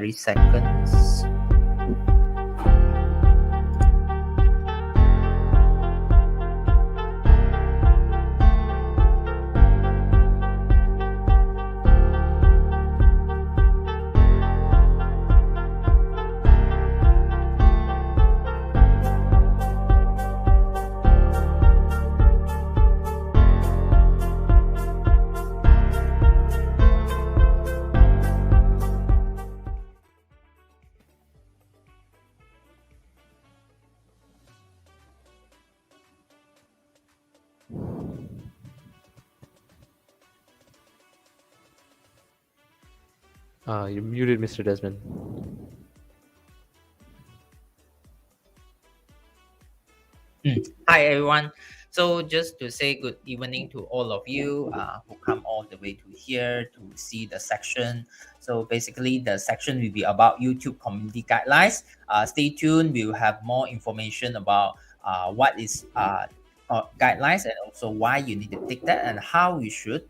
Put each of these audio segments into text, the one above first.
30 seconds. You're muted, Mr. Desmond. Hi everyone. So just to say good evening to all of you who come all the way to here to see the section. So basically the section will be about YouTube community guidelines. Stay tuned. We will have more information about what is guidelines and also why you need to take that and how you should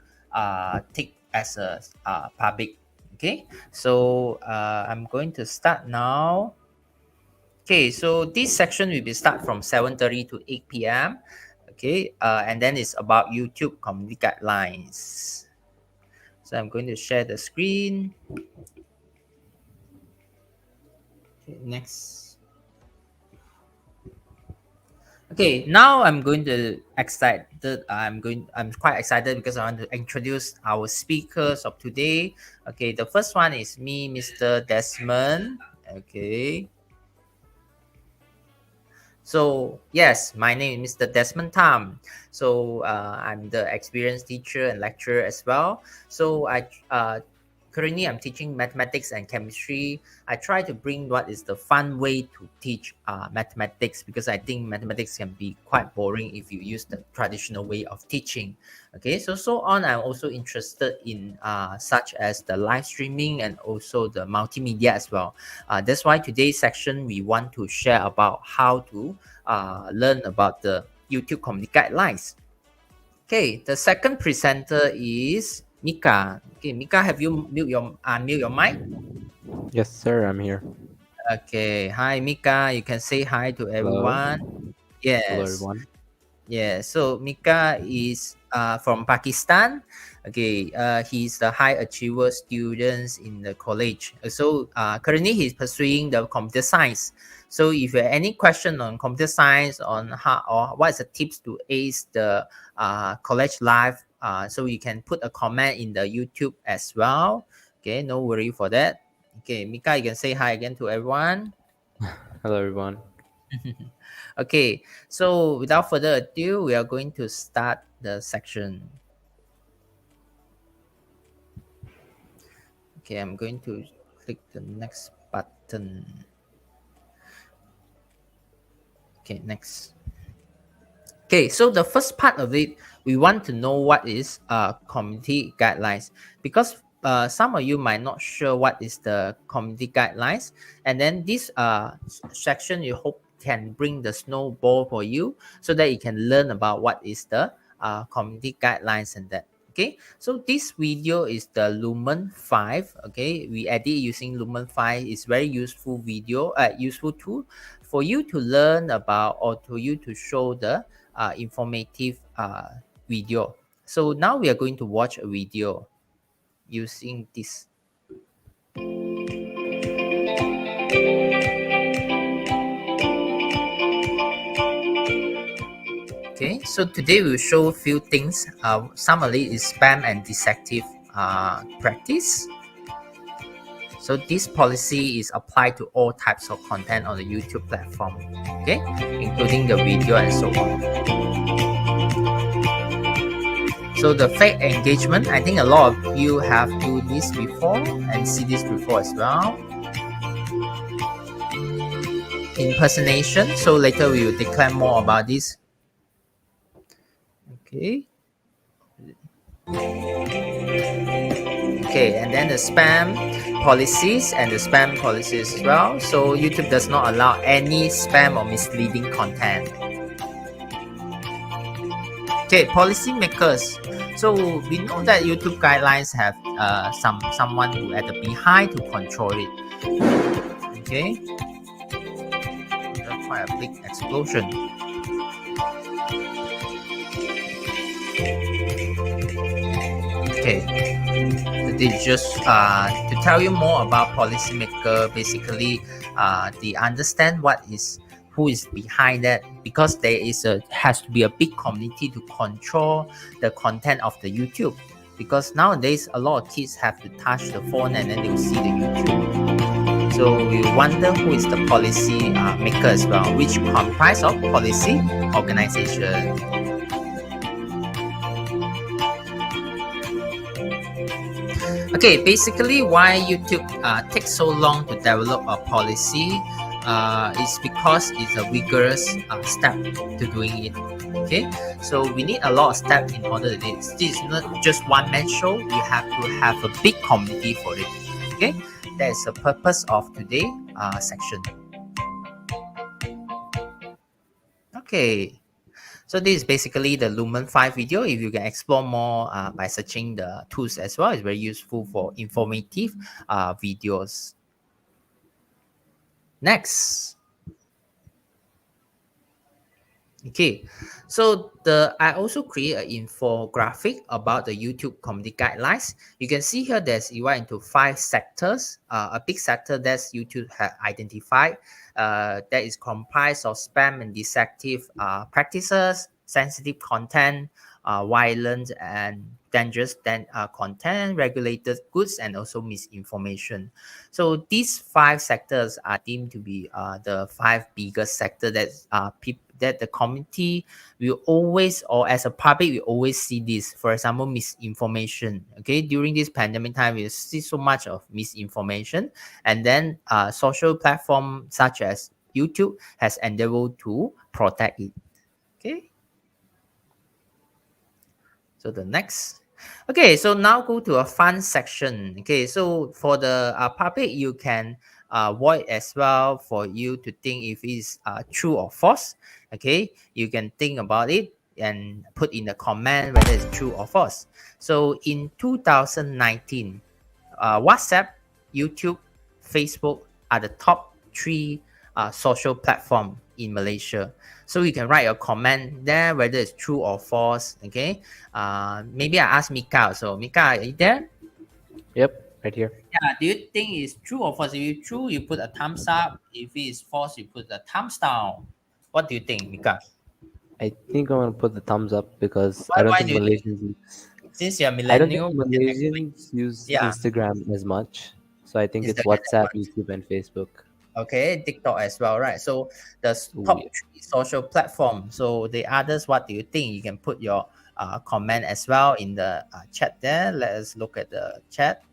take as a public. Okay. So I'm going to start now. Okay, so this section will be start from 7:30 to 8 p.m. Okay, and then it's about YouTube community guidelines. So I'm going to share the screen. Okay, next. Okay, now I'm going to excited. I'm quite excited because I want to introduce our speakers of today. Okay, the first one is me, Mr. Desmond. Okay. So yes, my name is Mr. Desmond Tam. So I'm the experienced teacher and lecturer as well. So currently I'm teaching mathematics and chemistry. I try to bring what is the fun way to teach mathematics because I think mathematics can be quite boring if you use the traditional way of teaching. Okay, so on. I'm also interested in such as the live streaming and also the multimedia as well. That's why today's section we want to share about how to learn about the YouTube community guidelines. Okay, the second presenter is Mika. Okay, Mika, have you unmute your mic? Yes, sir, I'm here. Okay, hi Mika. You can say hi to everyone. Hello. Yes. Hello, everyone. Yeah, so Mika is from Pakistan. Okay, he's the high achiever students in the college. So currently he's pursuing the computer science. So if you have any question on computer science on how or what is the tips to ace the college life, so you can put a comment in the YouTube as well. Okay, no worry for that. Okay, Mika, you can say hi again to everyone. Hello, everyone. Okay, so without further ado, we are going to start the section. Okay, I'm going to click the next button. Okay, next. Okay, so the first part of it, we want to know what is community guidelines because some of you might not sure what is the community guidelines, and then this section you hope can bring the snowball for you so that you can learn about what is the community guidelines and that. Okay, so this video is the Lumen 5. Okay, we edit using Lumen 5. It's very useful video, useful tool for you to learn about or to you to show the informative video. So now we are going to watch a video using this. Okay, so today we'll show a few things. Some of it is spam and deceptive practice. So this policy is applied to all types of content on the YouTube platform, okay, including the video and so on. So the fake engagement, I think a lot of you have do this before and see this before as well. Impersonation, so later we will declare more about this. Okay. Okay, and then the spam policies and the spam policies as well. So YouTube does not allow any spam or misleading content. Okay, policymakers. So we know that YouTube guidelines have someone who at the behind to control it. Okay, that's quite a big explosion. Okay, so this is just to tell you more about policymaker. Basically, they understand what is who is behind that, because there is a has to be a big community to control the content of the YouTube. Because nowadays a lot of kids have to touch the phone and then they will see the YouTube. So we wonder who is the policy maker as well, which comprise of policy organization. Okay, basically why YouTube takes so long to develop a policy is because it's a rigorous step to doing it. Okay, so we need a lot of steps in order to do this. This is not just one man show. You have to have a big community for it. Okay, that is the purpose of today section. Okay, so this is basically the Lumen 5 video. If you can explore more by searching the tools as well, it's very useful for informative videos. Next. Okay, so I also create an infographic about the YouTube community guidelines. You can see here there's divided into 5 sectors. A big sector that's YouTube have identified that is comprised of spam and deceptive practices, sensitive content, violent and dangerous content, regulated goods, and also misinformation. So these 5 sectors are deemed to be the 5 biggest sector that that the community will always, or as a public, we always see this. For example, misinformation. Okay, during this pandemic time, we see so much of misinformation, and then social platform such as YouTube has endeavored to protect it. Okay. So the next. Okay, so now go to a fun section. Okay, so for the public, you can void as well for you to think if it's true or false. Okay, you can think about it and put in the comment whether it's true or false. So in 2019, WhatsApp, YouTube, Facebook are the top 3 social platform in Malaysia. So you can write a comment there whether it's true or false. Okay. Maybe I ask Mika. So Mika, are you there? Yep, right here. Yeah. Do you think it's true or false? If it's true, you put a thumbs up. If it's false, you put a thumbs down. What do you think, Mika? I think I'm gonna put the thumbs up because Why, I don't why think do you think? Malaysians Since you're I don't think millennial, we can explain. Malaysians use Yeah. Instagram as much. So I think Is the it's that WhatsApp, much? YouTube, and Facebook. Okay, TikTok as well, right? So the Ooh, top yeah. 3 social platform. So the others, what do you think? You can put your comment as well in the chat there. Let us look at the chat.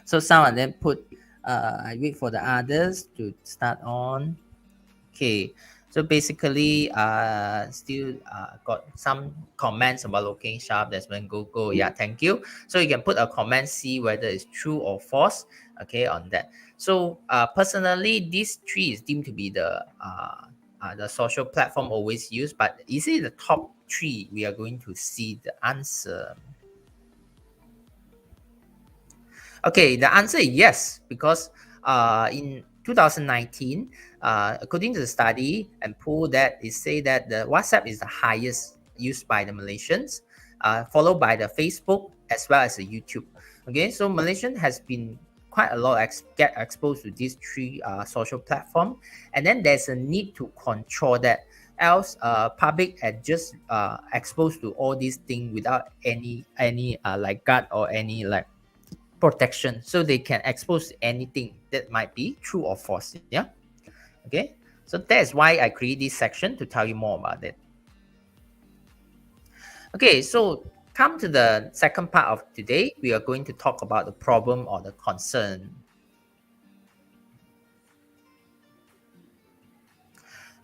So some of them put, I wait for the others to start on. Okay, so basically, still got some comments about looking sharp. That's when go. Yeah, thank you. So you can put a comment, see whether it's true or false. Okay, on that. So personally, this 3 is deemed to be the social platform always used. But is it the top 3? We are going to see the answer. Okay, the answer is yes, because in 2019, according to the study and poll, that is say that the WhatsApp is the highest used by the Malaysians, followed by the Facebook as well as the YouTube. Okay, so Malaysian has been quite a lot get exposed to these 3 social platform, and then there's a need to control that. Else, public are just exposed to all these things without any like guard or any like protection, so they can expose anything that might be true or false. Yeah. Okay, so that's why I create this section to tell you more about it. Okay, so come to the second part of today. We are going to talk about the problem or the concern.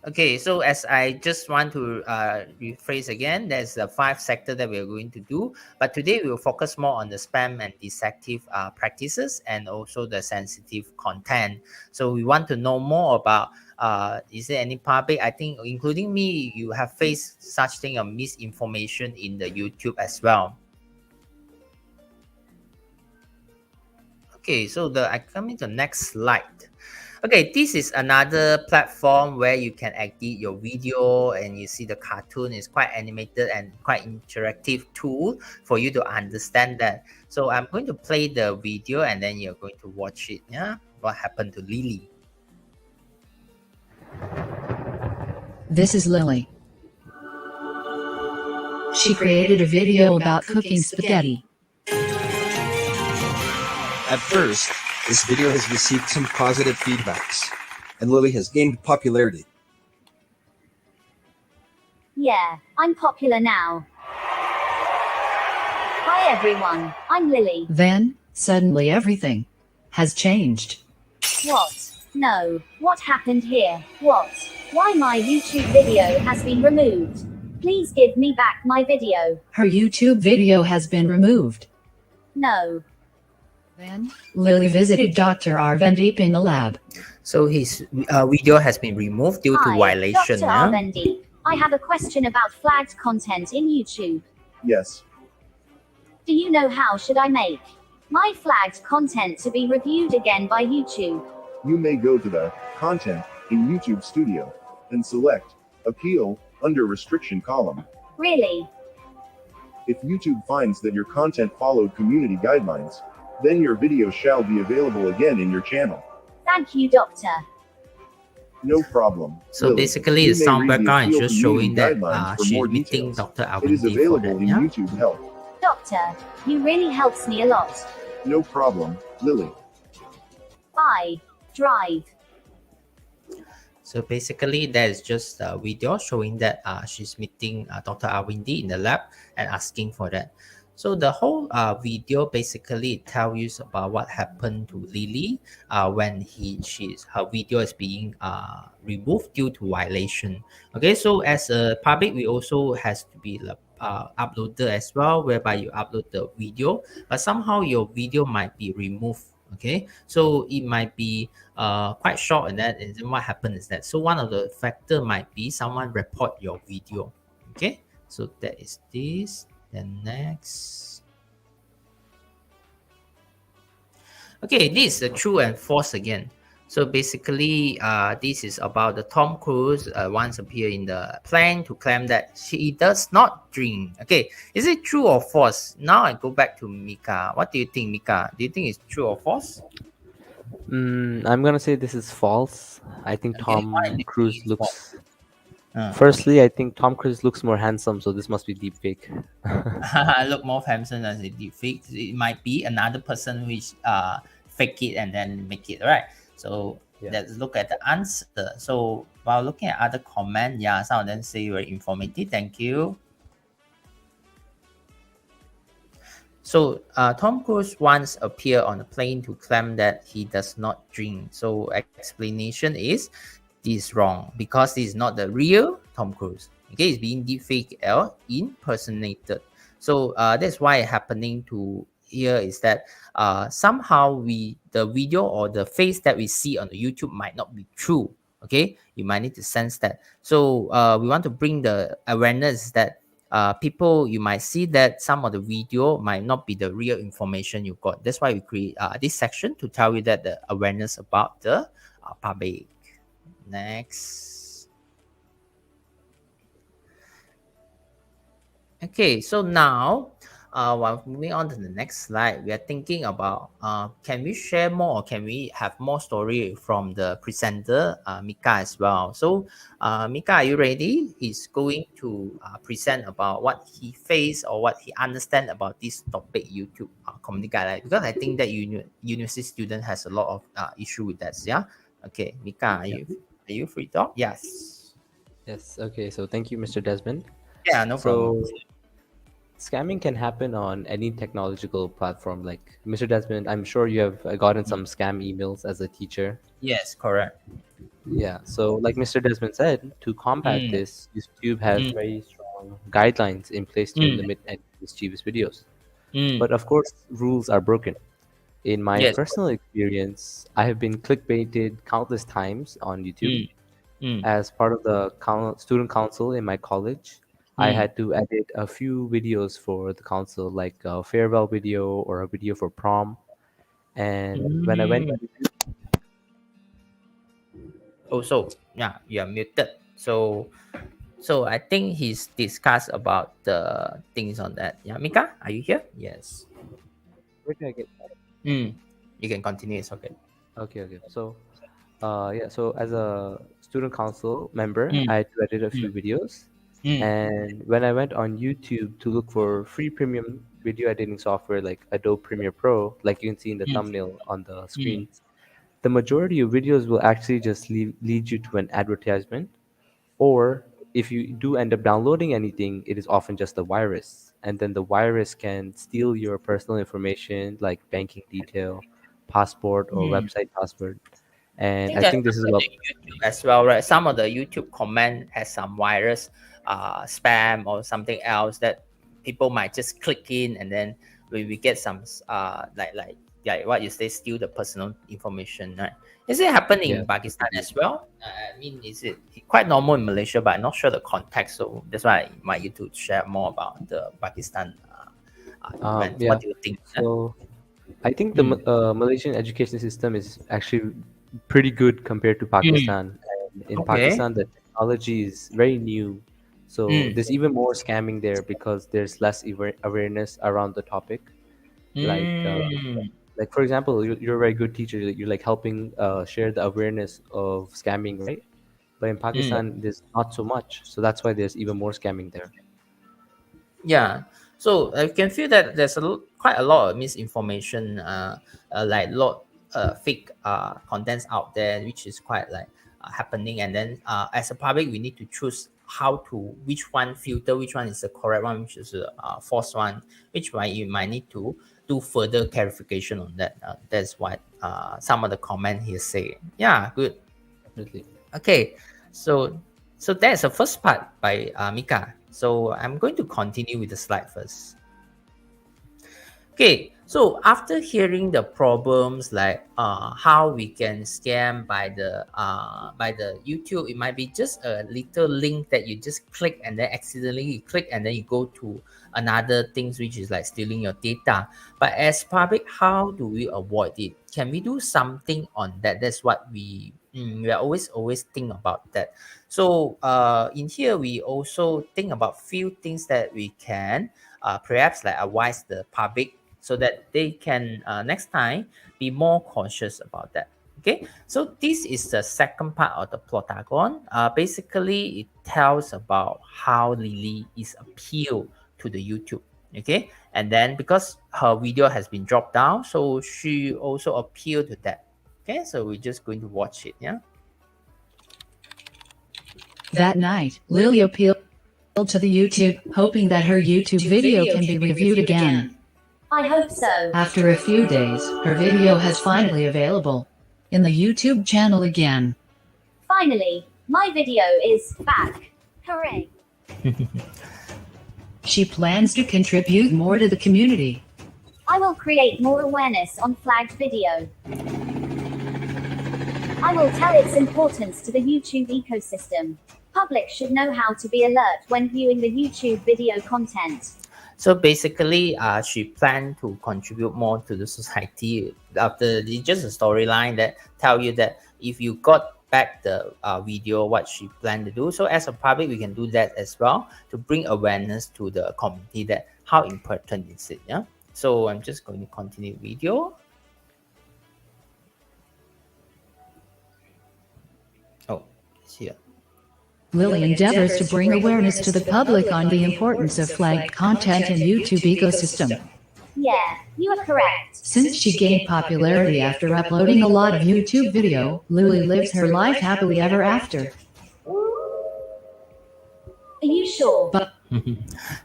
Okay, so as I just want to rephrase again, there's the 5 sector that we're going to do. But today we will focus more on the spam and deceptive practices and also the sensitive content. So we want to know more about is there any public, I think including me, you have faced such thing of misinformation in the YouTube as well. Okay, so I coming to the next slide. Okay, this is another platform where you can edit your video and you see the cartoon is quite animated and quite interactive tool for you to understand that. So I'm going to play the video and then you're going to watch it. Yeah, what happened to Lily? This is Lily. She created a video about cooking spaghetti. At first, this video has received some positive feedbacks, and Lily has gained popularity. Yeah, I'm popular now. Hi everyone, I'm Lily. Then, suddenly everything has changed. What? No, what happened here? What? Why my YouTube video has been removed? Please give me back my video. Her YouTube video has been removed. No. Then, Lily visited Dr. Arvendeep in the lab. So his video has been removed due to Hi, violation. Dr. Yeah? Arvendi. I have a question about flagged content in YouTube. Yes. Do you know how should I make my flagged content to be reviewed again by YouTube? You may go to the Content in YouTube Studio and select Appeal under Restriction column. Really? If YouTube finds that your content followed community guidelines, then your video shall be available again in your channel. Thank you, Doctor. No problem. So Lily, basically, you the may sound read the background is appeal just showing community that guidelines for she's more meeting details. Dr. It is Arvendi for available that. in Yeah? YouTube Help. Doctor, you really helps me a lot. No problem, Lily. Bye. Drive. So basically, that is just a video showing that she's meeting Dr. Arvindi in the lab and asking for that. So the whole video basically tells you about what happened to Lily when her video is being removed due to violation. Okay, so as a public, we also has to be uploaded as well, whereby you upload the video, but somehow your video might be removed. Okay, so it might be quite short, and then what happened is that, so one of the factor might be someone report your video. Okay, so that is this. Then next. Okay, this is the true and false again. So basically, this is about the Tom Cruise once appear in the plane to claim that he does not drink. Okay, is it true or false? Now I go back to Mika. What do you think, Mika? Do you think it's true or false? I'm gonna say this is false. I think Okay, Tom why do you think Cruise it's looks. false? Firstly, I think Tom Cruise looks more handsome, so this must be deepfake. Look more handsome as a deepfake. It might be another person which fake it and then make it, right? So Yeah. let's look at the answer. So while looking at other comment, yeah, some of them say very informative. Thank you. So Tom Cruise once appeared on a plane to claim that he does not drink. So explanation is this is wrong because this is not the real Tom Cruise. Okay, it's being deepfake or impersonated. So that's why happening to here is that somehow the video or the face that we see on the YouTube might not be true. Okay, you might need to sense that. So we want to bring the awareness that people, you might see that some of the video might not be the real information you got. That's why we create this section to tell you that the awareness about the public. Next. Okay, so now while moving on to the next slide, we are thinking about can we share more or can we have more story from the presenter Mika as well. So Mika, are you ready? He's going to present about what he faced or what he understand about this topic YouTube community guideline, because I think that university student has a lot of issue with that. Yeah. Okay, Mika, are you free to talk? Yes. Yes. Okay. So thank you, Mr. Desmond. Yeah, no problem. So scamming can happen on any technological platform. Like Mr. Desmond, I'm sure you have gotten some scam emails as a teacher. Yes, correct. Yeah. So like Mr. Desmond said, to combat Mm. this, YouTube has very strong guidelines in place to limit any mischievous videos. Mm. But of course, rules are broken. In my Yes. personal experience, I have been clickbaited countless times on YouTube. As part of the student council in my college, I had to edit a few videos for the council, like a farewell video or a video for prom. And when I went to YouTube, Also, yeah, you are muted. So I think he's discussed about the things on that. Yeah, Mika, are you here? Yes. where did I get? Mm. You can continue. It's okay. Okay, okay. So, yeah. So as a student council member, Mm. I had to edit a Mm. few videos. Mm. And when I went on YouTube to look for free premium video editing software like Adobe Premiere Pro, like you can see in the Mm. thumbnail on the Mm. screen, the majority of videos will actually just lead you to an advertisement. Or if you do end up downloading anything, it is often just a virus. And then the virus can steal your personal information like banking detail, passport, or Mm. website password. I And think I that's think this is happened what, in YouTube as well, right? Some of the YouTube comment has some virus, spam or something else that people might just click in, and then we get some like what you say, steal the personal information, right? Is it happening yeah, in Pakistan as well? I mean, is it quite normal in Malaysia? But I'm not sure the context, so that's why I invite you to share more about the Pakistan event. yeah. What do you think? So I think the Mm. Malaysian education system is actually pretty good compared to Mm. Pakistan. And in Okay. Pakistan, the technology is very new, so Mm. there's even more scamming there because there's less awareness around the topic. Like, Mm. like for example, you're a very good teacher. You're like helping share the awareness of scamming, right? But in Mm. Pakistan, there's not so much, so that's why there's even more scamming there. Yeah, so I can feel that there's quite a lot of misinformation, like lot fake contents out there, which is quite like happening. And then as a public, we need to choose how to which one filter, which one is the correct one, which is the false one, which might you might need to do further clarification on that. That's what some of the comment here say. Yeah, good. Definitely. Okay, so that's the first part by Mika. So I'm going to continue with the slide first. Okay, so after hearing the problems like how we can scam by the YouTube, it might be just a little link that you just click and then accidentally you click and then you go to another things which is like stealing your data. But as public, how do we avoid it? Can we do something on that? That's what we are always think about that. So in here we also think about few things that we can perhaps like advise the public so that they can next time be more conscious about that. Okay, so this is the second part of the protagon. Basically, it tells about how Lily is appealed to the YouTube. Okay, and then because her video has been dropped down, so she also appealed to that. Okay, so we're just going to watch it. Yeah. That night, Lily appealed to the YouTube, hoping that her YouTube video can be reviewed again. I hope so. After a few days, her video has finally available in the YouTube channel again. Finally, my video is back. Hooray. She plans to contribute more to the community. I will create more awareness on flagged video. I will tell its importance to the YouTube ecosystem. Public should know how to be alert when viewing the YouTube video content. So basically, she planned to contribute more to the society. After just a storyline that tell you that if you got back the video, what she planned to do. So as a public, we can do that as well to bring awareness to the community that how important is it. Yeah. So I'm just going to continue video. Oh, it's here. Lily endeavors to bring awareness to the public on the importance of flagged content in YouTube ecosystem. Yeah, you are correct. Since she gained popularity after uploading a lot of YouTube video, Lily lives her life happily ever after. Are you sure?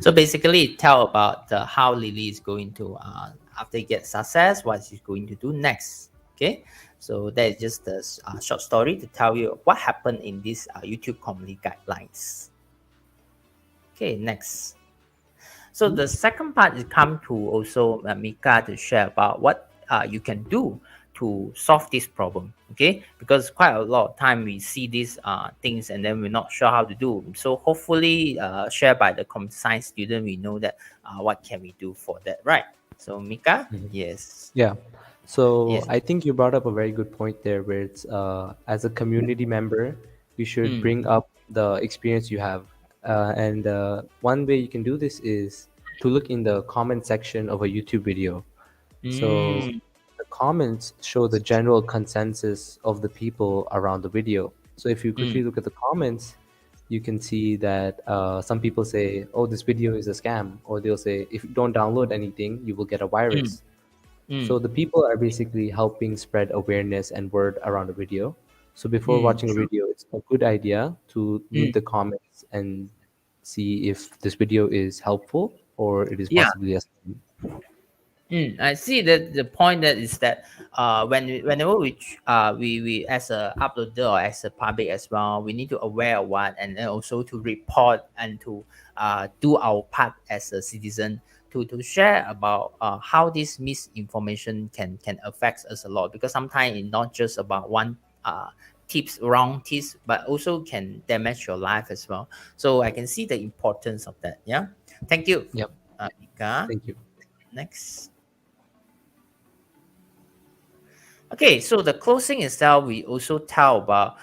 So basically, tell about how Lily is going to after get success, what she's going to do next. Okay, so that is just a short story to tell you what happened in this YouTube community guidelines. Okay, next. So the second part is come to also Mika to share about what you can do to solve this problem. Okay, because quite a lot of time we see these things and then we're not sure how to do. So hopefully, shared by the computer science student, we know that what can we do for that, right? So Mika, yes. Yeah. So Yes. I think you brought up a very good point there, where it's as a community member, you should Mm, bring up the experience you have, and one way you can do this is to look in the comment section of a YouTube video. So mm, the comments show the general consensus of the people around the video. So if you quickly mm, look at the comments, you can see that some people say, "Oh, this video is a scam," or they'll say, "If you don't download anything, you will get a mm, virus." mm, So the people are basically helping spread awareness and word around a video. So before watching a true. video, it's a good idea to read Mm, the comments and see if this video is helpful or it is yeah. possibly a scam. I see that the point that is that whenever we as a uploader or as a public as well, we need to aware of what, and then also to report and to do our part as a citizen to share about how this misinformation can affect us a lot, because sometimes it's not just about one tips, wrong tips, but also can damage your life as well. So I can see the importance of that. Yeah, thank you, Yep. Mika. Thank you. Next. Okay, so the closing itself, we also tell about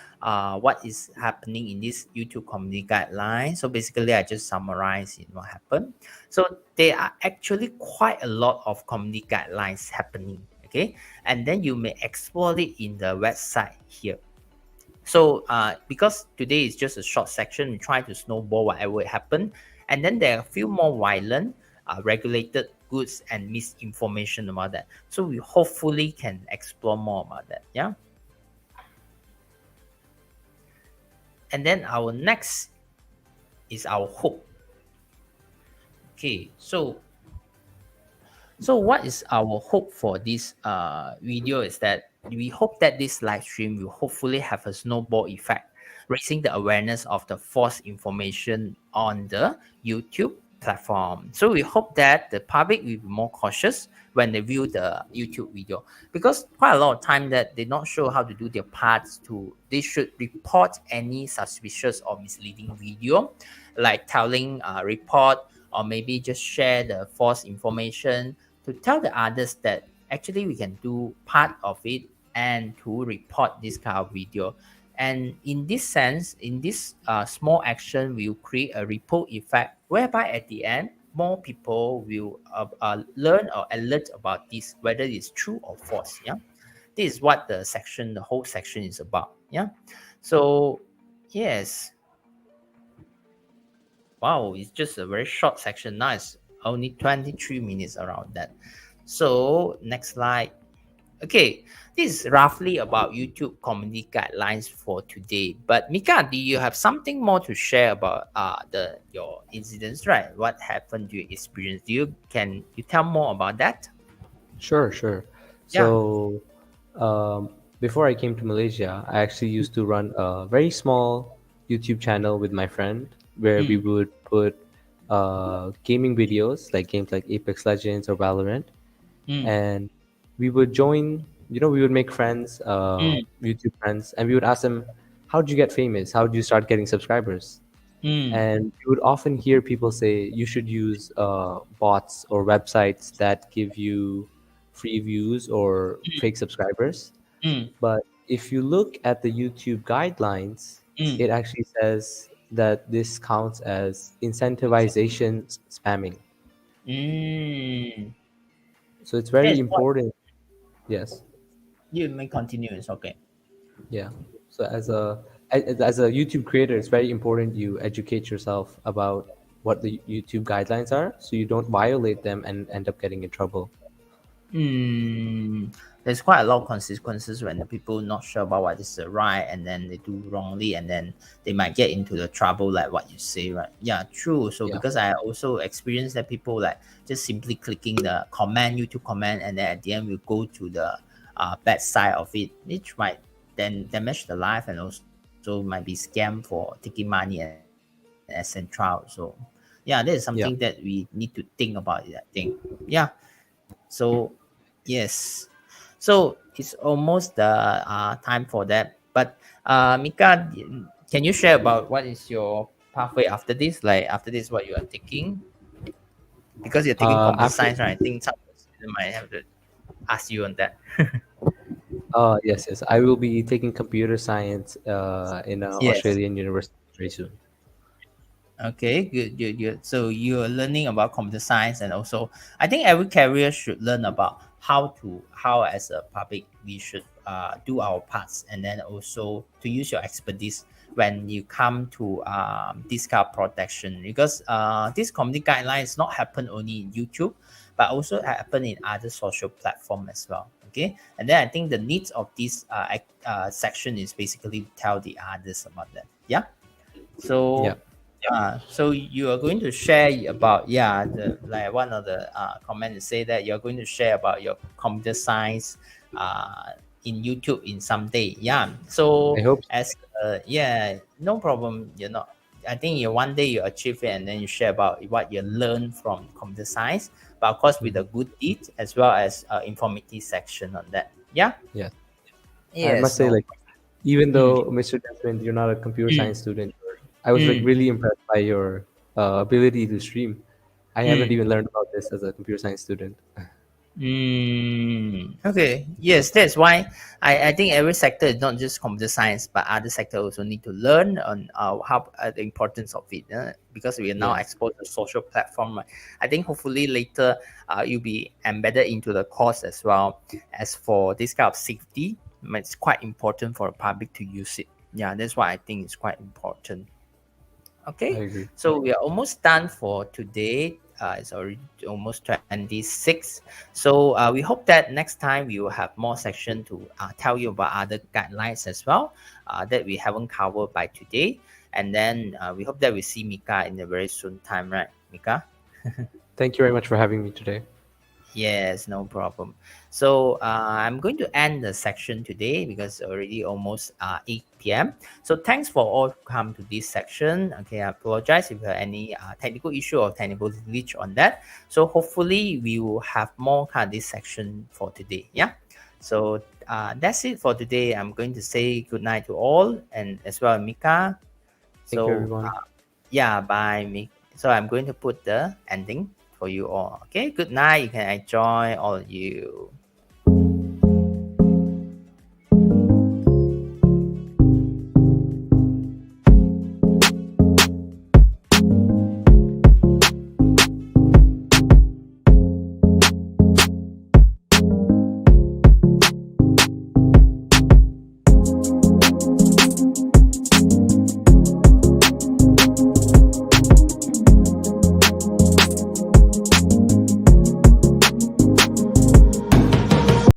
what is happening in this YouTube community guideline. So basically, I just summarize what happened. So there are actually quite a lot of community guidelines happening. Okay, and then you may explore it in the website here. So because today is just a short section, we try to snowball whatever happened, and then there are a few more violent, regulated goods and misinformation about that. So we hopefully can explore more about that. Yeah, and then our next is our hope. Okay, so what is our hope for this video is that we hope that this live stream will hopefully have a snowball effect, raising the awareness of the false information on the YouTube platform. So we hope that the public will be more cautious when they view the YouTube video, because quite a lot of time that they're not sure how to do their parts to, they should report any suspicious or misleading video, like telling report, or maybe just share the false information to tell the others that actually we can do part of it and to report this kind of video. And in this sense, in this small action will create a ripple effect, whereby at the end more people will learn or alert about this, whether it's true or false. Yeah, this is what the whole section is about. Yeah, so yes, wow, it's just a very short section. Now it's only 23 minutes around that. So next slide. Okay, this is roughly about YouTube community guidelines for today. But Mika, do you have something more to share about the your incidents, right? What happened, your experience? Can you tell more about that? Sure, sure. Yeah. So, before I came to Malaysia, I actually used to run a very small YouTube channel with my friend where we Mm, would put gaming videos like games like Apex Legends or Valorant, mm, and we would join. We would make friends, mm, YouTube friends, and we would ask them, "How did you get famous? How did you start getting subscribers?" mm, And you would often hear people say you should use bots or websites that give you free views or fake subscribers. mm, But if you look at the YouTube guidelines, mm, it actually says that this counts as incentivization spamming. mm. So it's very That's what important. Yes. you may continue. It's okay. Yeah. So as a YouTube creator, it's very important you educate yourself about what the YouTube guidelines are, so you don't violate them and end up getting in trouble. There's quite a lot of consequences when the people not sure about what is the right, and then they do wrongly, and then they might get into the trouble, like what you say, right? Yeah, true. So Yeah. because I also experienced that people like just simply clicking the comment, YouTube comment, and then at the end we go to the bad side of it, which might then damage the life, and also might be scam for taking money and etc. So yeah, that is something Yeah. that we need to think about it, I think. Yeah. So yes, so it's almost the time for that. But Mika, can you share about what is your pathway after this? Like after this, what you are taking? Because you're taking computer After science, right? I think some students might have that. ask you on that. Yes, yes. I will be taking computer science in an Yes. Australian university very soon. Okay, good, good, good. So you're learning about computer science, and also I think every career should learn about how as a public we should do our parts, and then also to use your expertise when you come to this kind of protection, because this community guidelines not happen only in YouTube, but also happen in other social platform as well. Okay, and then I think the needs of this section is basically tell the others about that. Yeah. Yeah. So so you are going to share about, yeah, the like one of the comment is say that you're going to share about your computer science in YouTube in some day. Yeah. I So hope so. as yeah, no problem. You know, I think you one day you achieve it and then you share about what you learn from computer science, but of course with a Mhm. good deed as well as informative section on that. Yeah. Yes. I must Yes. say, No. like, even Mm, though Mr. Desmond, you're not a computer mm, science student, I was like mm, really impressed by your ability to stream. I haven't mm. even learned about this as a computer science student. Okay. Yes, that's why I think every sector is not just computer science, but other sector also need to learn on how the importance of it. Because we are now Yeah. exposed to social platform. Right? I think hopefully later you'll be embedded into the course as well. As for this kind of safety, it's quite important for the public to use it. Yeah, that's why I think it's quite important. I Okay, agree. so we are almost done for today. It's already almost 26. So we hope that next time we will have more section to tell you about other guidelines as well that we haven't covered by today. And then we hope that we see Mika in a very soon time, right, Mika? Thank you very much for having me today. Yes, no problem. So I'm going to end the section today because already almost 8 p.m. So thanks for all who come to this section. Okay, I apologize if you have any technical issue or technical glitch on that. So hopefully we will have more kind of this section for today. Yeah. So that's it for today. I'm going to say good night to all and as well Mika. Thank you, So everyone. yeah, bye, Mick. So I'm going to put the ending for you all. Okay, good night. You can enjoy all of you.